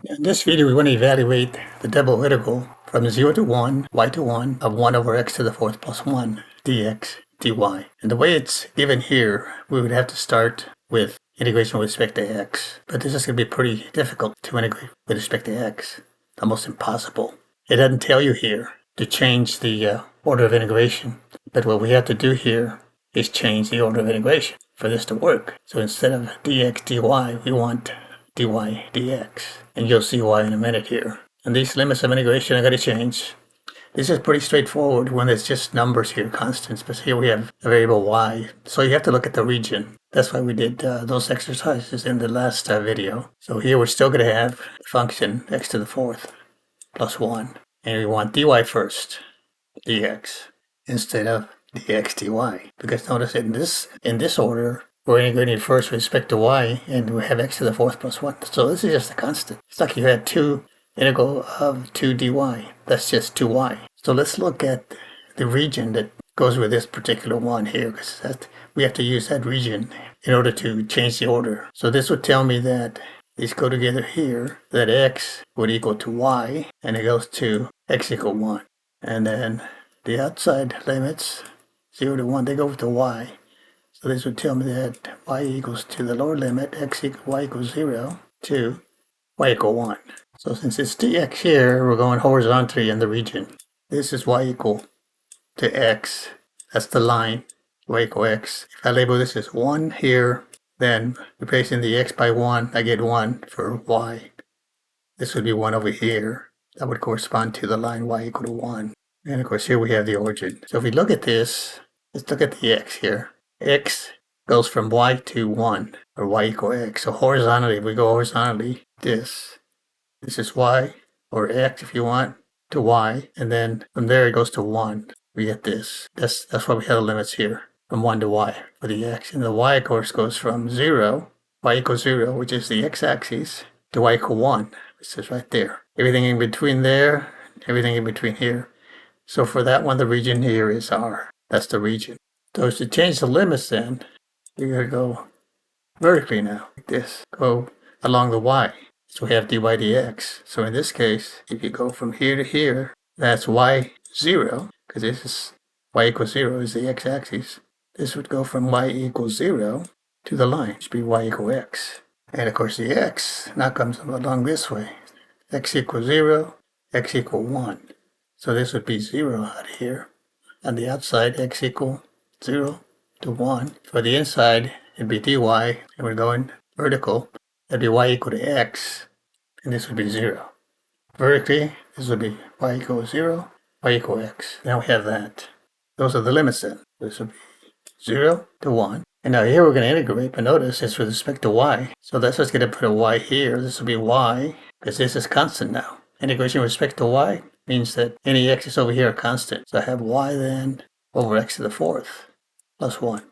In this video, we want to evaluate the double integral from 0 to 1, y to 1, of 1 over x to the fourth plus 1, dx, dy. And the way it's given here, we would have to start with integration with respect to x. But this is going to be pretty difficult to integrate with respect to x. Almost impossible. It doesn't tell you here to change the order of integration. But what we have to do here is change the order of integration for this to work. So instead of dx, dy, we want dy dx, and you'll see why in a minute here. And these limits of integration are going to change. This is pretty straightforward when it's just numbers here, constants, but here we have a variable y, so you have to look at the region. That's why we did those exercises in the last video. So here we're still going to have the function x to the fourth plus 1, and we want dy first, dx, instead of dx dy, because notice in this order we're integrating first with respect to y, and we have x to the fourth plus 1. So this is just a constant. It's like you had 2 integral of 2 dy. That's just 2y. So let's look at the region that goes with this particular one here, because we have to use that region in order to change the order. So this would tell me that these go together here, that x would equal to y, and it goes to x equal 1. And then the outside limits, 0 to 1, they go to y. So this would tell me that y equals to the lower limit, y equals 0, to y equal 1. So since it's dx here, we're going horizontally in the region. This is y equal to x. That's the line, y equal x. If I label this as 1 here, then replacing the x by 1, I get 1 for y. This would be 1 over here. That would correspond to the line y equal to 1. And of course here we have the origin. So if we look at this, let's look at the x here. X goes from y to 1, or y equal x. So horizontally, if we go horizontally, this is y, or x if you want, to y, and then from there it goes to 1. We get this. That's why we have the limits here, from 1 to y for the x. And the y, of course, goes from 0, y equals 0, which is the x-axis, to y equal 1, which is right there. Everything in between there, everything in between here. So for that one, the region here is R. That's the region. So to change the limits then, you're going to go vertically now, like this. Go along the y. So we have dy dx. So in this case, if you go from here to here, that's y 0, because this is y equals 0 is the x-axis. This would go from y equals 0 to the line, which would be y equal x. And of course the x now comes along this way. X equals 0, x equal 1. So this would be 0 out here. On the outside, x equal 0 to 1. For the inside, it'd be dy, and we're going vertical. That'd be y equal to x, and this would be 0. Vertically, this would be y equals 0, y equal x. Now we have that. Those are the limits then. This would be 0 to 1. And now here we're going to integrate, but notice it's with respect to y. So that's just going to put a y here. This will be y, because this is constant now. Integration with respect to y means that any x's over here are constant. So I have y then over x to the fourth plus 1.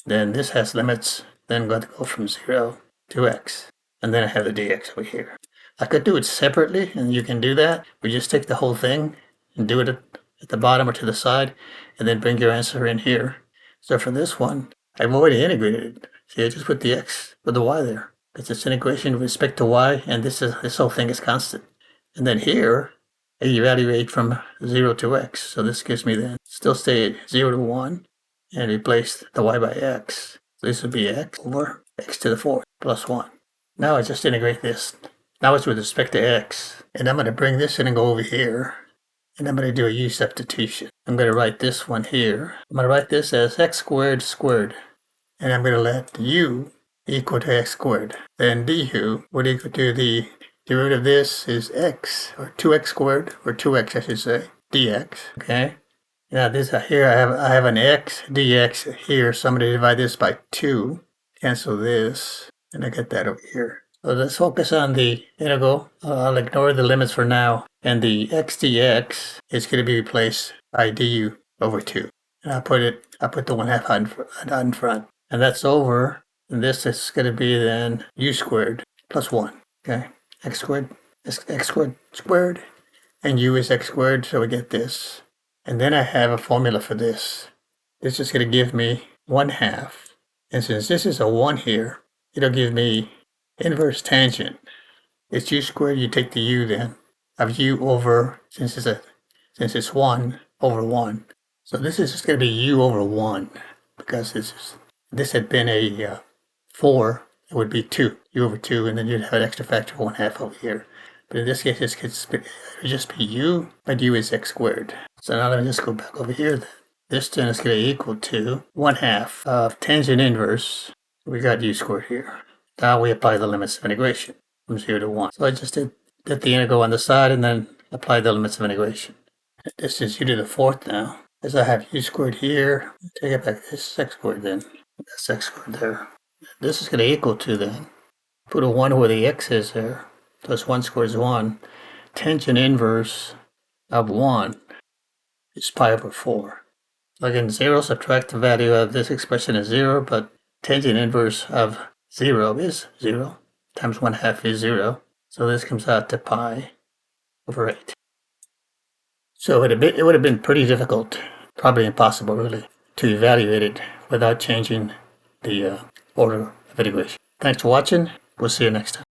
Then this has limits, then going to go from 0 to x. And then I have the dx over here. I could do it separately, and you can do that. We just take the whole thing and do it at the bottom or to the side, and then bring your answer in here. So for this one, I've already integrated it. See, I just put the x with the y there. Because it's integration with respect to y, and this whole thing is constant. And then here, I evaluate from 0 to x. So this gives me then, still stay at 0 to 1, and replace the y by x. So this would be x over x to the fourth plus 1. Now I just integrate this. Now it's with respect to x. And I'm going to bring this in and go over here. And I'm going to do a u substitution. I'm going to write this one here. I'm going to write this as x squared squared. And I'm going to let u equal to x squared. Then du would equal to the derivative of this is x, or 2x squared, or 2x I should say, dx, okay? Now this here I have an x dx here, so I'm going to divide this by 2, cancel this, and I get that over here. So let's focus on the integral. I'll ignore the limits for now, and the x dx is going to be replaced by du over 2. And I put the 1/2 on front, and that's over, and this is going to be then u squared plus 1, okay? X squared, squared, and u is x squared, so we get this. And then I have a formula for this. This is going to give me 1/2. And since this is a 1 here, it'll give me inverse tangent it's u squared. You take the u then of u over, since it's 1 over 1. So this is just going to be u over 1, because this had been a 4, it would be 2, u over 2, and then you'd have an extra factor of 1/2 over here. But in this case, it would just be u, but u is x squared. So now let me just go back over here then. This then is going to equal to 1/2 of tangent inverse. We got u squared here. Now we apply the limits of integration from 0 to 1. So I just did the integral on the side and then apply the limits of integration. This is u to the 4th now. As I have u squared here, take it back, this is x squared then. That's x squared there. This is going to equal to then, put a 1 where the x is there, plus 1 squared is 1. Tangent inverse of 1 is pi over 4. Plug in 0, subtract the value of this expression as 0, but tangent inverse of 0 is 0, times 1/2 is 0. So this comes out to pi over 8. So it would have been pretty difficult, probably impossible really, to evaluate it without changing the order of integration. Thanks for watching. We'll see you next time.